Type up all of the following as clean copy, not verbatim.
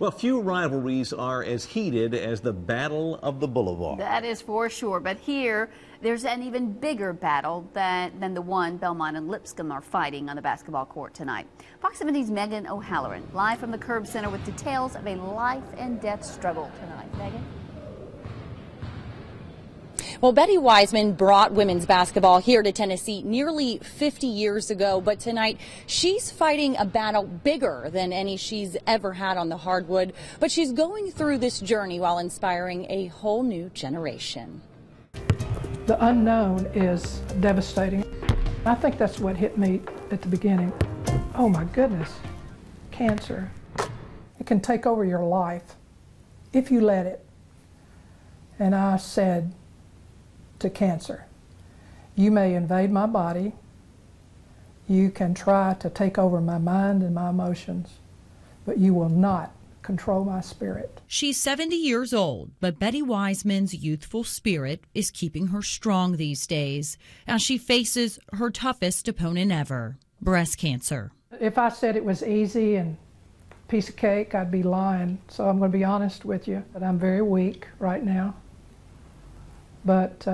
Well, few rivalries are as heated as the Battle of the Boulevard. That is for sure. But here, there's an even bigger battle than the one Belmont and Lipscomb are fighting on the basketball court tonight. Fox 17's Meagan O'Halloran, live from the Curb Center with details of a life and death struggle tonight. Meagan? Well, Betty Wiseman brought women's basketball here to Tennessee nearly 50 years ago, but tonight she's fighting a battle bigger than any she's ever had on the hardwood. But she's going through this journey while inspiring a whole new generation. The unknown is devastating. I think that's what hit me at the beginning. Oh my goodness, cancer. It can take over your life if you let it. And I said to cancer, you may invade my body, you can try to take over my mind and my emotions, but you will not control my spirit. She's 70 years old, but Betty Wiseman's youthful spirit is keeping her strong these days as she faces her toughest opponent ever, breast cancer. If I said it was easy and piece of cake, I'd be lying. So I'm going to be honest with you, that I'm very weak right now. But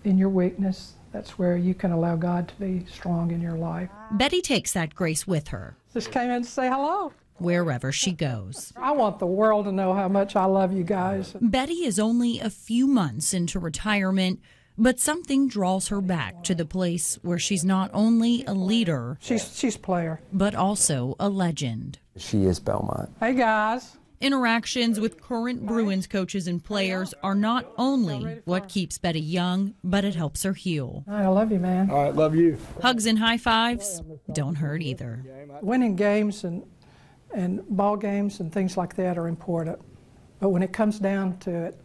in your weakness, that's where you can allow God to be strong in your life. Betty takes that grace with her. Just came in to say hello. Wherever she goes. I want the world to know how much I love you guys. Betty is only a few months into retirement, but something draws her back to the place where she's not only a leader, she's a player, but also a legend. She is Belmont. Hey guys. Interactions with current Bruins coaches and players are not only what keeps Betty young, but it helps her heal. I love you, man. All right, love you. Hugs and high fives don't hurt either. Winning games and ball games and things like that are important. But when it comes down to it,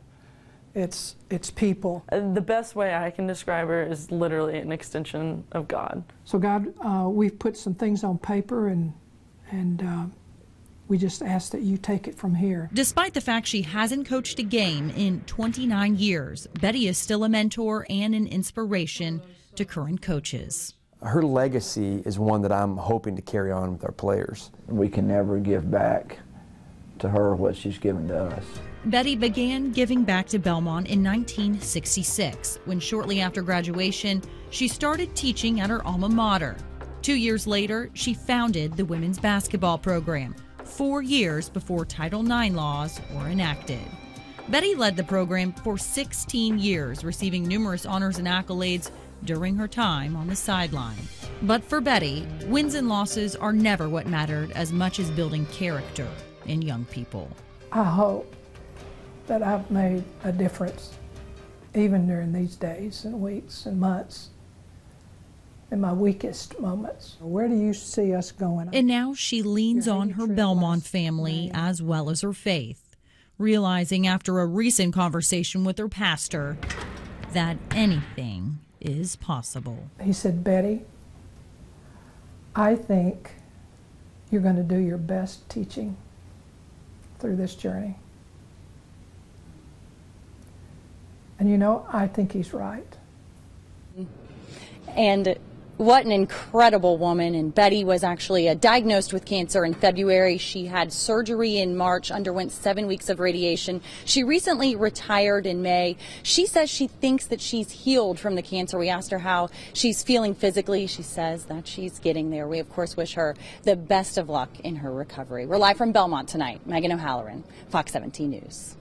it's people. The best way I can describe her is literally an extension of God. So God, we've put some things on paper and we just ask that you take it from here. Despite the fact she hasn't coached a game in 29 years, Betty is still a mentor and an inspiration to current coaches. Her legacy is one that I'm hoping to carry on with our players. We can never give back to her what she's given to us. Betty began giving back to Belmont in 1966, when shortly after graduation, she started teaching at her alma mater. 2 years later, she founded the women's basketball program, 4 years before Title IX laws were enacted. Betty led the program for 16 years, receiving numerous honors and accolades during her time on the sideline. But for Betty, wins and losses are never what mattered as much as building character in young people. I hope that I've made a difference, even during these days and weeks and months, in my weakest moments. Where do you see us going? And now she leans on her Belmont family as well as her faith, realizing after a recent conversation with her pastor that anything is possible. He said, Betty, I think you're going to do your best teaching through this journey. And you know, I think he's right. And what an incredible woman. And Betty was actually diagnosed with cancer in February. She had surgery in March, underwent 7 weeks of radiation. She recently retired in May. She says she thinks that she's healed from the cancer. We asked her how she's feeling physically. She says that she's getting there. We, of course, wish her the best of luck in her recovery. We're live from Belmont tonight. Meagan O'Halloran, Fox 17 News.